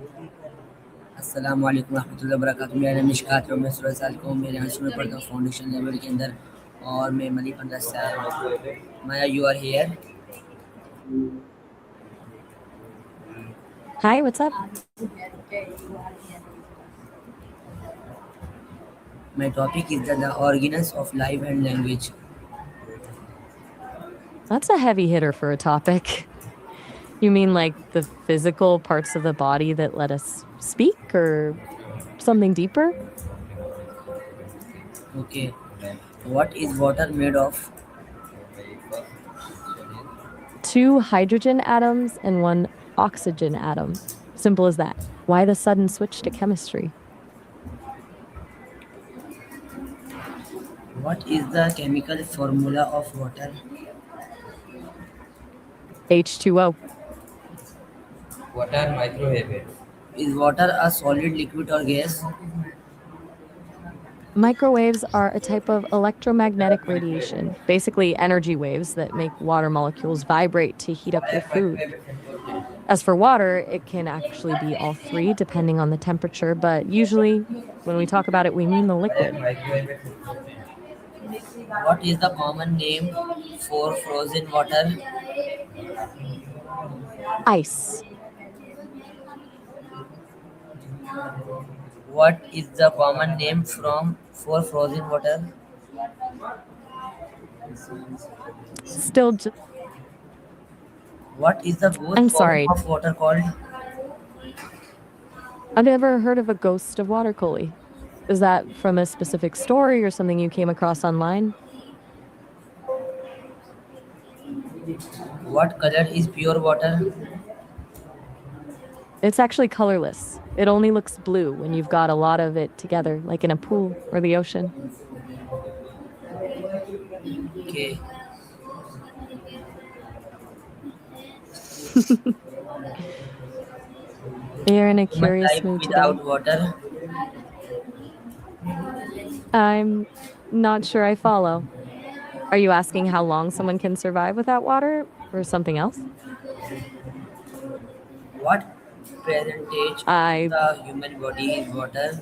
अस्सलाम वालेकुम रहमतुल्लाहि व बरकातुहू। मेरा नाम निशात है और मैं 16 साल का हूँ। मैं यहाँ स्कूल में पढ़ता हूँ फाउंडेशन लेवल के अंदर और मैं मनी 15 से आया हूँ। Maya you are here. Hi, what's up? My topic is the origins of life and language. That's a heavy hitter for a topic. You mean like the physical parts of the body that let us speak or something deeper? Okay. What is water made of? Two hydrogen atoms and one oxygen atom. Simple as that. Why the sudden switch to chemistry? What is the chemical formula of water? H2O. What are microwaves? Is water a solid, liquid, or gas? Microwaves are a type of electromagnetic radiation, basically energy waves that make water molecules vibrate to heat up your food. As for water, it can actually be all three depending on the temperature, but usually when we talk about it, we mean the liquid. What is the common name for frozen water? Ice. What is the common name for frozen water? Still, What is the ghost I'm form sorry. of water called? I've never heard of a ghost of water coolie. Is that from a specific story or something you came across online? What color is pure water? It's actually colorless. It only looks blue when you've got a lot of it together, like in a pool or the ocean. Okay. You're in a Human curious life mood today. without water. I'm not sure I follow. Are you asking how long someone can survive without water or something else? What percentage of I the human body is water?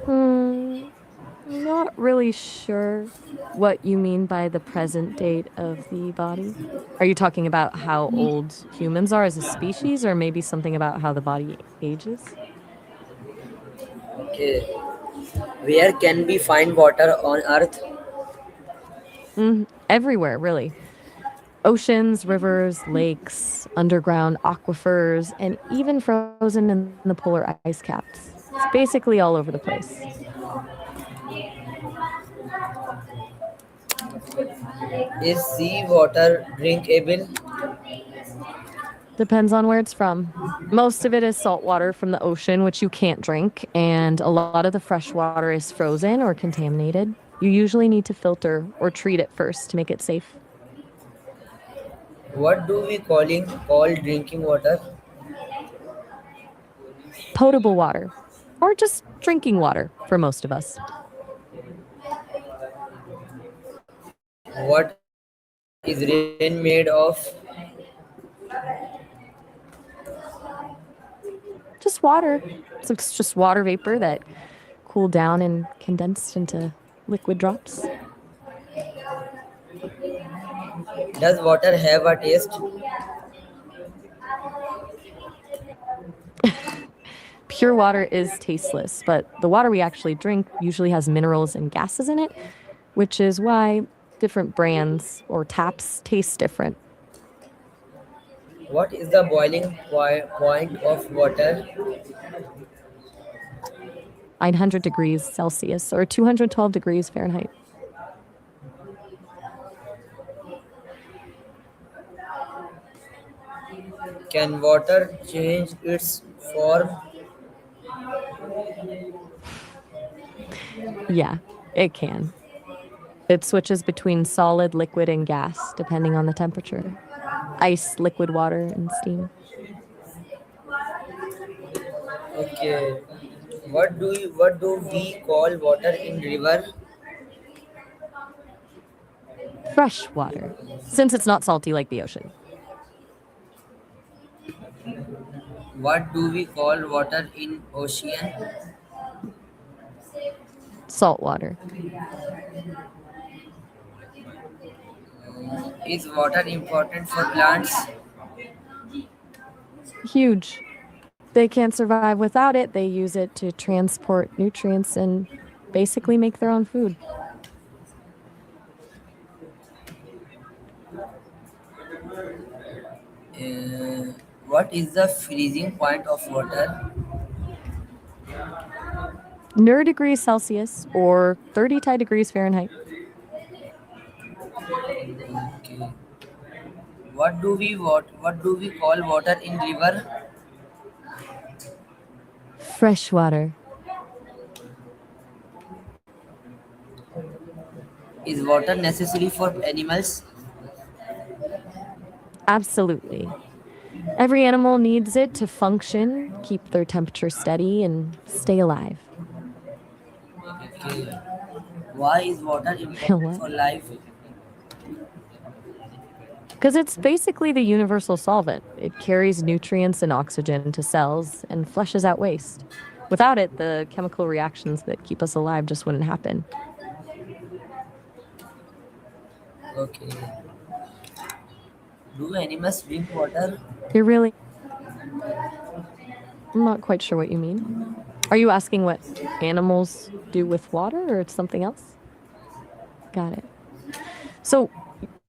Hmm, not really sure what you mean by the present date of the body. Are you talking about how old humans are as a species, or maybe something about how the body ages? Okay. Where can we find water on Earth? Everywhere, really. Oceans, rivers, lakes, underground aquifers, and even frozen in the polar ice caps. It's basically all over the place. Is sea water drinkable? Depends on where it's from. Most of it is salt water from the ocean, which you can't drink, and a lot of the fresh water is frozen or contaminated. You usually need to filter or treat it first to make it safe. What do we call drinking water? Potable water, or just drinking water for most of us. What is rain made of? Just water. So it's just water vapor that cooled down and condensed into liquid drops. Does water have a taste? Pure water is tasteless, but the water we actually drink usually has minerals and gases in it, which is why different brands or taps taste different. What is the boiling point of water? 900 degrees Celsius or 212 degrees Fahrenheit. Can water change its form? Yeah, it can. It switches between solid, liquid, and gas depending on the temperature. Ice, liquid water, and steam. Okay. What do we call water in river? Fresh water, since it's not salty like the ocean. What do we call water in ocean? Salt water. Is water important for plants? Huge. They can't survive without it. They use it to transport nutrients and basically make their own food. Uh, what is the freezing point of water? Near degrees Celsius or 30 degrees Fahrenheit. Okay. What do we call water in river? Fresh water. Is water necessary for animals? Absolutely. Every animal needs it to function, keep their temperature steady, and stay alive. Okay. Why is water important What? for life? Because it's basically the universal solvent. It carries nutrients and oxygen to cells and flushes out waste. Without it, the chemical reactions that keep us alive just wouldn't happen. Okay. Do animals drink water? You're really, I'm not quite sure what you mean. Are you asking what animals do with water or it's something else? Got it. So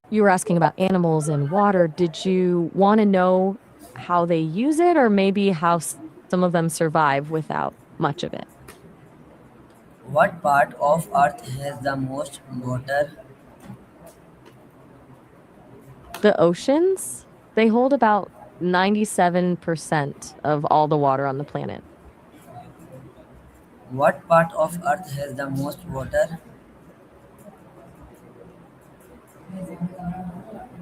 you were asking about animals and water. Did you want to know how they use it or maybe how some of them survive without much of it? What part of Earth has the most water? The oceans, they hold about 97% of all the water on the planet. What part of Earth has the most water?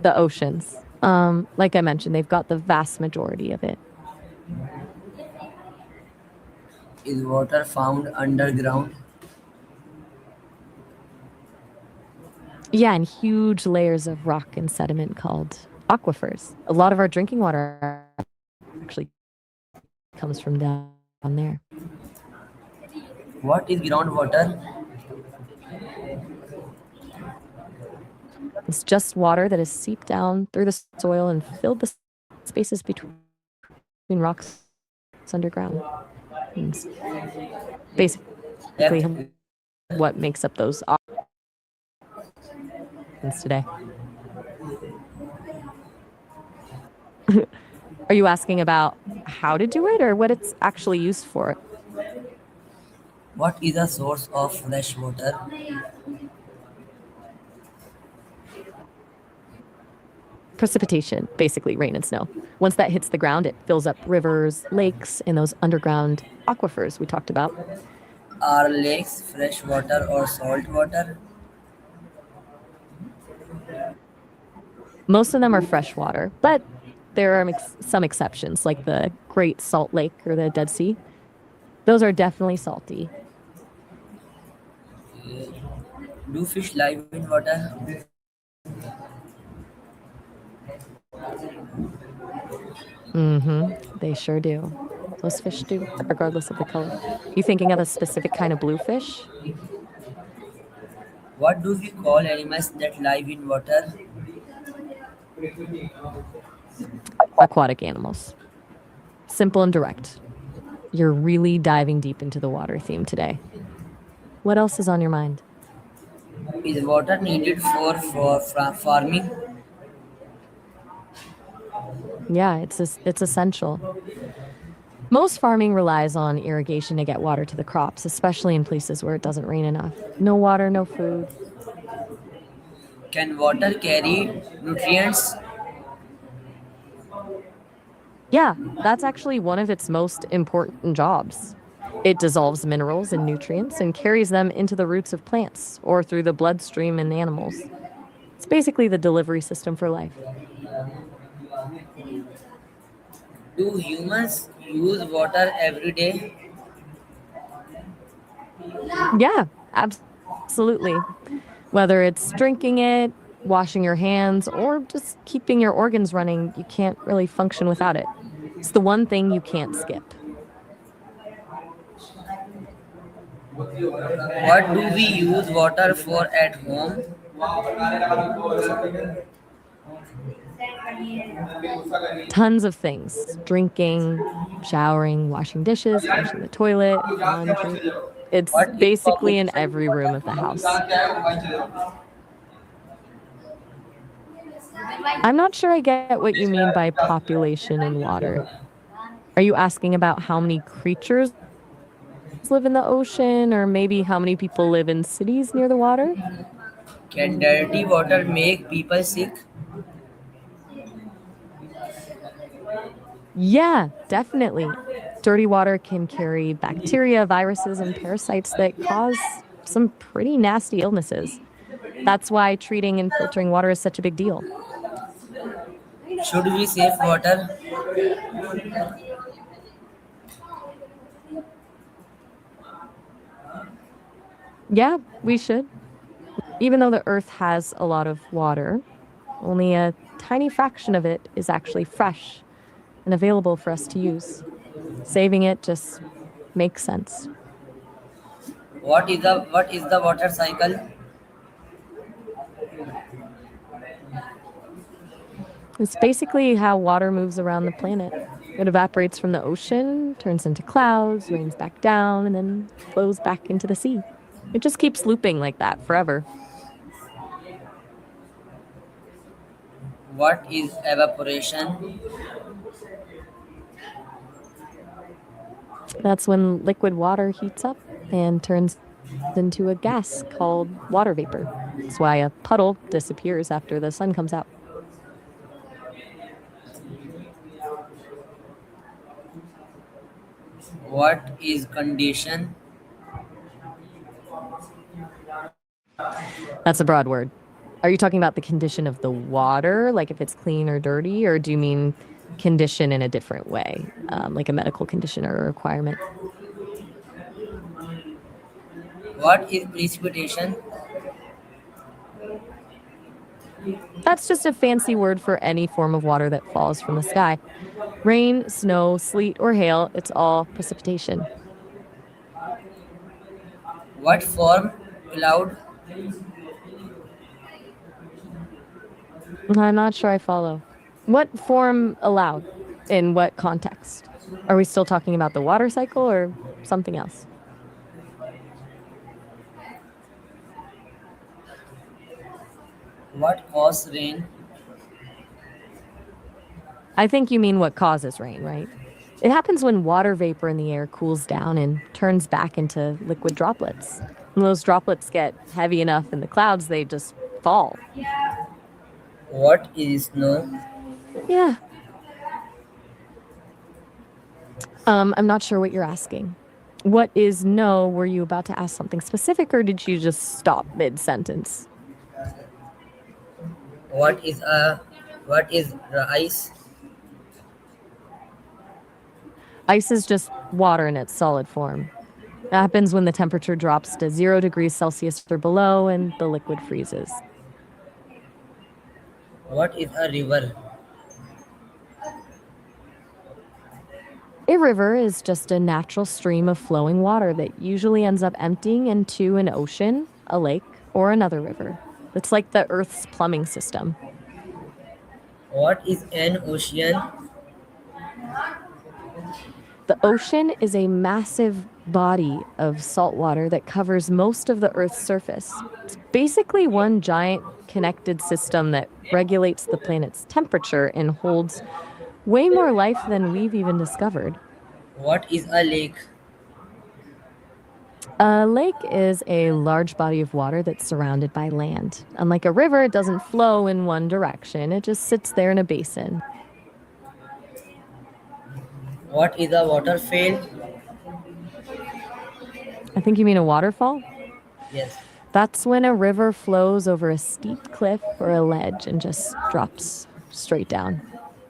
The oceans. Like I mentioned, they've got the vast majority of it. Is water found underground? Yeah, and huge layers of rock and sediment called aquifers. A lot of our drinking water actually comes from down there. What is groundwater? It's just water that has seeped down through the soil and filled the spaces between rocks underground. And it's basically Depth. what makes up those aquifers today. Are you asking about how to do it or what it's actually used for? What is a source of fresh water? Precipitation, basically rain and snow. Once that hits the ground, it fills up rivers, lakes, and those underground aquifers we talked about. Are lakes fresh water or salt water? Most of them are freshwater, but there are some exceptions, like the Great Salt Lake or the Dead Sea. Those are definitely salty. Do fish live in water? They sure do. Those fish do, regardless of the color. You thinking of a specific kind of bluefish? What do we call animals that live in water? Aquatic animals. Simple and direct. You're really diving deep into the water theme today. What else is on your mind? Is water needed for farming? Yeah, it's essential. Most farming relies on irrigation to get water to the crops, especially in places where it doesn't rain enough. No water, no food. Can water carry nutrients? Yeah, that's actually one of its most important jobs. It dissolves minerals and nutrients and carries them into the roots of plants or through the bloodstream in animals. It's basically the delivery system for life. Do humans use water every day? Yeah, absolutely. Whether it's drinking it, washing your hands, or just keeping your organs running, you can't really function without it. It's the one thing you can't skip. What do we use water for at home? Tons of things: drinking, showering, washing dishes, flushing the toilet, laundry. It's What is basically in population? every room of the house. I'm not sure I get what you mean by population in water. Are you asking about how many creatures live in the ocean, or maybe how many people live in cities near the water? Can dirty water make people sick? Yeah, definitely. Dirty water can carry bacteria, viruses, and parasites that cause some pretty nasty illnesses. That's why treating and filtering water is such a big deal. Should we save water? Yeah, we should. Even though the earth has a lot of water, only a tiny fraction of it is actually fresh and available for us to use. Saving it just makes sense. What is the water cycle? It's basically how water moves around the planet. It evaporates from the ocean, turns into clouds, rains back down, and then flows back into the sea. It just keeps looping like that forever. What is evaporation? That's when liquid water heats up and turns into a gas called water vapor. That's why a puddle disappears after the sun comes out. What is condition? That's a broad word. Are you talking about the condition of the water, like if it's clean or dirty, or do you mean condition in a different way, like a medical condition or a requirement? What is precipitation? That's just a fancy word for any form of water that falls from the sky. Rain, snow, sleet, or hail, it's all precipitation. What form? Cloud? I'm not sure I follow. What form allowed? In what context? Are we still talking about the water cycle or something else? What cause rain? I think you mean what causes rain, right? It happens when water vapor in the air cools down and turns back into liquid droplets. When those droplets get heavy enough in the clouds, they just fall. What is snow? Yeah. I'm not sure what you're asking. What is no? Were you about to ask something specific, or did you just stop mid sentence? What is ice? Ice is just water in its solid form. It happens when the temperature drops to 0 degrees Celsius or below and the liquid freezes. What is a river? A river is just a natural stream of flowing water that usually ends up emptying into an ocean, a lake, or another river. It's like the Earth's plumbing system. What is an ocean? The ocean is a massive body of salt water that covers most of the Earth's surface. It's basically one giant connected system that regulates the planet's temperature and holds way more life than we've even discovered. What is a lake? A lake is a large body of water that's surrounded by land. Unlike a river, it doesn't flow in one direction, it just sits there in a basin. What is a waterfall? I think you mean a waterfall? Yes. That's when a river flows over a steep cliff or a ledge and just drops straight down.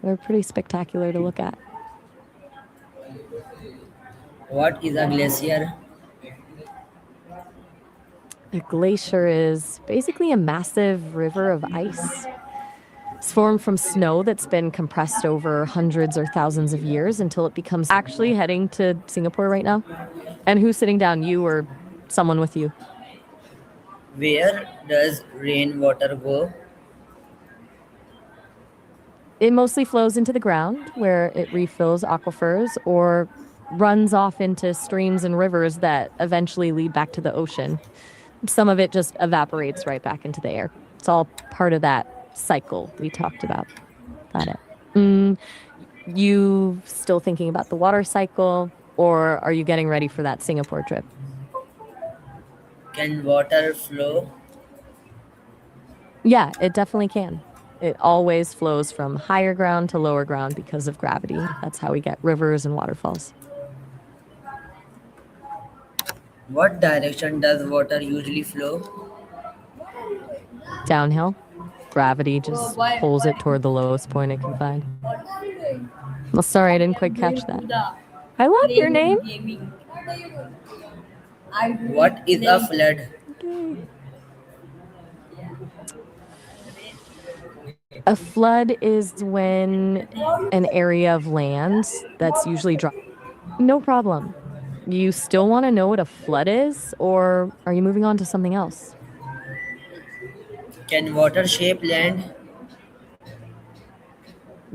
They're pretty spectacular to look at. What is a glacier? A glacier is basically a massive river of ice. It's formed from snow that's been compressed over hundreds or thousands of years until it becomes actually heading to Singapore right now. And who's sitting down, you or someone with you? Where does rainwater go? It mostly flows into the ground where it refills aquifers or runs off into streams and rivers that eventually lead back to the ocean. Some of it just evaporates right back into the air. It's all part of that cycle we talked about. Got it. Mm, you still thinking about the water cycle, or are you getting ready for that Singapore trip? Can water flow? Yeah, it definitely can. It always flows from higher ground to lower ground because of gravity. That's how we get rivers and waterfalls. What direction does water usually flow? Downhill, gravity just pulls it toward the lowest point it can find. Well, sorry, I didn't quite catch that. I love your name. What is a flood? Okay. A flood is when an area of land that's usually dry. No problem. You still want to know what a flood is, or are you moving on to something else? Can water shape land?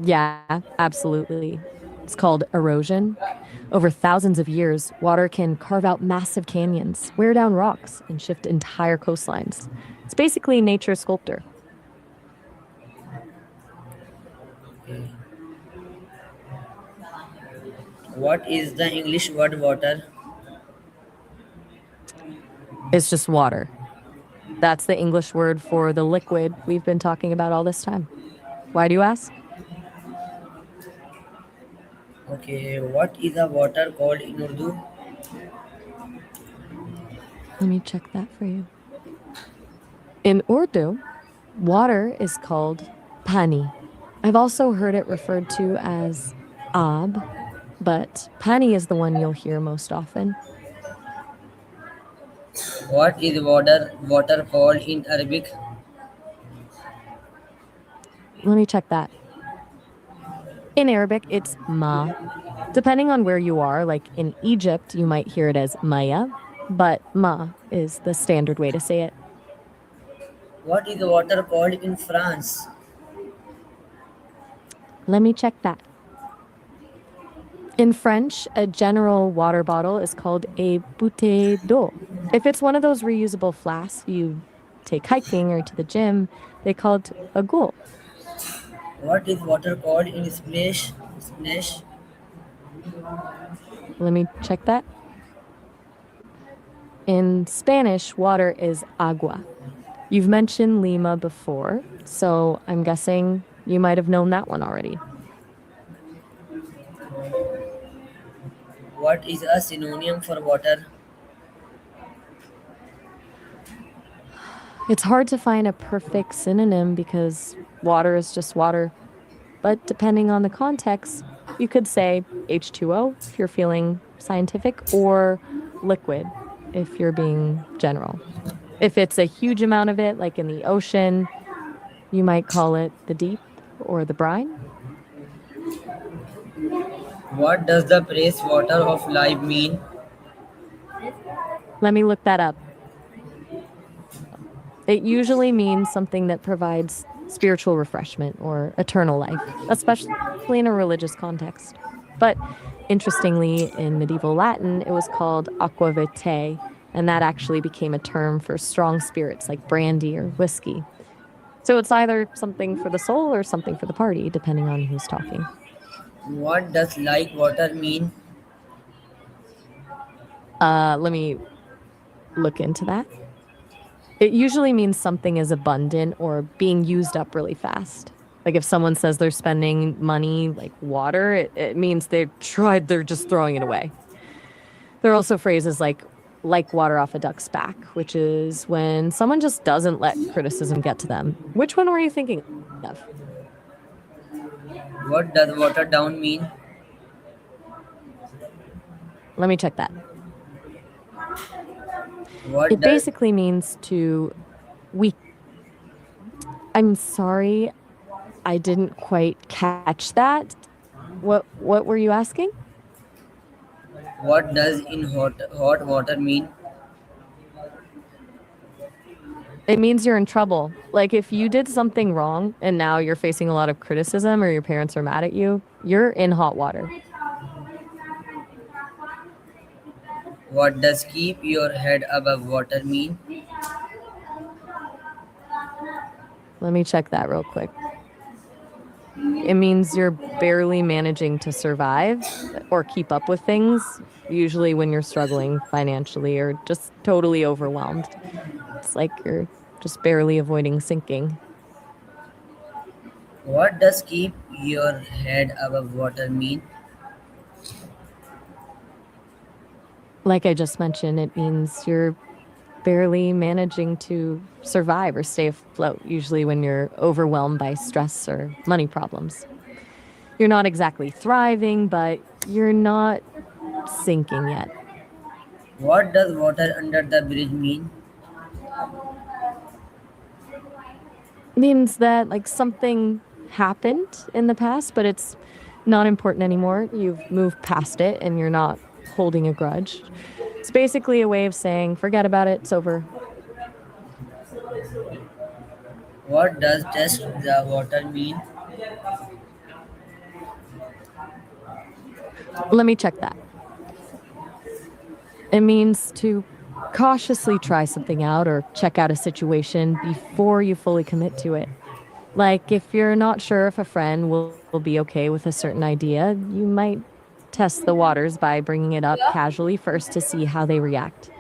Yeah, absolutely. It's called erosion. Over thousands of years, water can carve out massive canyons, wear down rocks, and shift entire coastlines. It's basically nature's sculptor. What is the English word water? It's just water. That's the English word for the liquid we've been talking about all this time. Why do you ask? Okay, what is a water called in Urdu? Let me check that for you. In Urdu, water is called pani. I've also heard it referred to as ab, but pani is the one you'll hear most often. What is water called in Arabic? Let me check that. In Arabic, it's ma. Depending on where you are, like in Egypt, you might hear it as maya, but ma is the standard way to say it. What is water called in France? Let me check that. In French, a general water bottle is called a bouteille d'eau. If it's one of those reusable flasks you take hiking or to the gym, they call it a goule. What is water called in Spanish? Spanish? Let me check that. In Spanish, water is agua. You've mentioned Lima before, so I'm guessing you might have known that one already. What is a synonym for water? It's hard to find a perfect synonym because water is just water. But depending on the context, you could say H2O if you're feeling scientific, or liquid if you're being general. If it's a huge amount of it, like in the ocean, you might call it the deep or the brine. What does the phrase water of life mean? Let me look that up. It usually means something that provides spiritual refreshment or eternal life, especially in a religious context. But interestingly, in medieval Latin, it was called aqua vitae, and that actually became a term for strong spirits like brandy or whiskey. So it's either something for the soul or something for the party, depending on who's talking. What does like water mean? Let me look into that. It usually means something is abundant or being used up really fast. Like if someone says they're spending money like water, it means they're just throwing it away. There are also phrases like water off a duck's back, which is when someone just doesn't let criticism get to them. Which one were you thinking of? What does water down mean? Let me check that. What It does basically means to weak. I'm sorry. I didn't quite catch that. What were you asking? What does in hot water mean? It means you're in trouble. Like if you did something wrong and now you're facing a lot of criticism or your parents are mad at you, you're in hot water. What does keep your head above water mean? Let me check that real quick. It means you're barely managing to survive or keep up with things, usually when you're struggling financially or just totally overwhelmed. It's like you're just barely avoiding sinking. What does keep your head above water mean? Like I just mentioned, it means you're barely managing to survive or stay afloat, usually when you're overwhelmed by stress or money problems. You're not exactly thriving, but you're not sinking yet. What does water under the bridge mean? Means that like something happened in the past, but it's not important anymore. You've moved past it and you're not holding a grudge. It's basically a way of saying, forget about it, it's over. What does test the water mean? Let me check that. It means to cautiously try something out or check out a situation before you fully commit to it. Like if you're not sure if a friend will be okay with a certain idea, you might test the waters by bringing it up casually first to see how they react.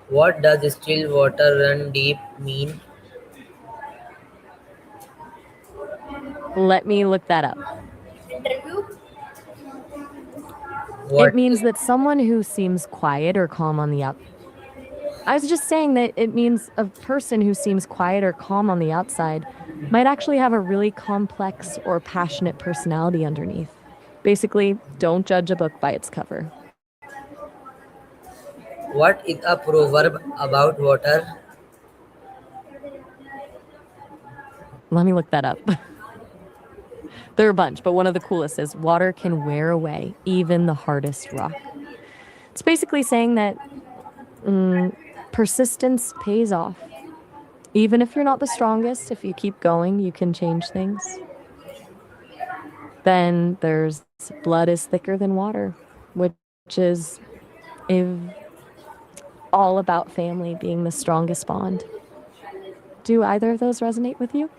What does still water run deep mean? Let me look that up. It What means that someone who seems quiet or calm on the out. I was just saying that it means a person who seems quiet or calm on the outside might actually have a really complex or passionate personality underneath. Basically, don't judge a book by its cover. what is a proverb about water? Let me look that up. There are a bunch, but one of the coolest is water can wear away even the hardest rock. It's basically saying that persistence pays off. Even if you're not the strongest, if you keep going, you can change things. Then there's blood is thicker than water, which is if all about family being the strongest bond. Do either of those resonate with you?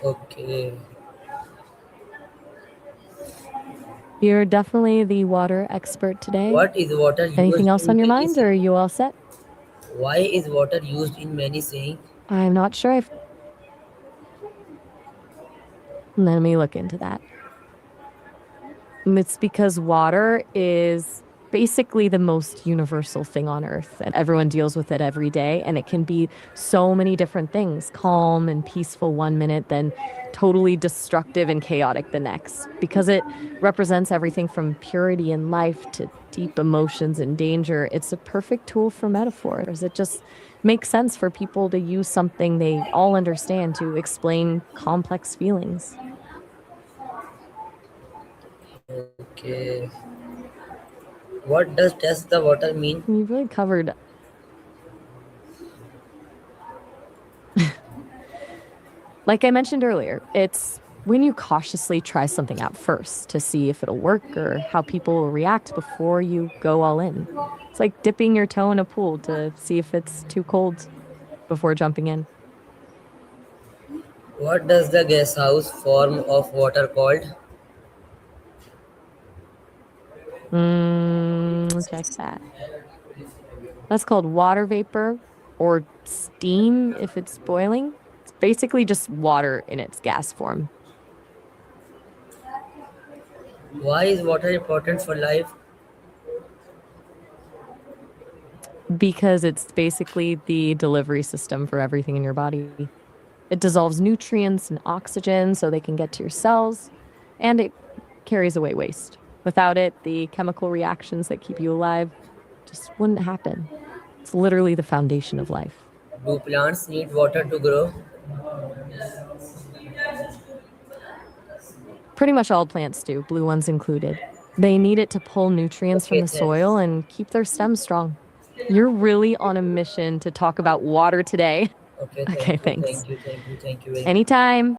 Okay. You're definitely the water expert today. What is water Anything used else in on your many mind, or are sayings? you all set? Why is water used in many sayings? I'm not sure. Let me look into that. It's because water is basically the most universal thing on earth, and everyone deals with it every day. And it can be so many different things, calm and peaceful one minute, then totally destructive and chaotic the next, because it represents everything from purity in life to deep emotions and danger. It's a perfect tool for metaphors. It just makes sense for people to use something they all understand to explain complex feelings. Okay. What does test the water mean? You've really covered. Like I mentioned earlier, it's when you cautiously try something out first to see if it'll work or how people will react before you go all in. It's like dipping your toe in a pool to see if it's too cold before jumping in. What does the gas house form of water called? Check that. That's called water vapor or steam if it's boiling. It's basically just water in its gas form. Why is water important for life? Because it's basically the delivery system for everything in your body. It dissolves nutrients and oxygen so they can get to your cells, and it carries away waste. Without it, the chemical reactions that keep you alive just wouldn't happen. It's literally the foundation of life. Do plants need water to grow? Pretty much all plants do, blue ones included. They need it to pull nutrients from Okay, the soil thanks. and keep their stems strong. You're really on a mission to talk about water today. Okay, Okay, thank you, thanks. thank you, thank you, thank you very much. Anytime.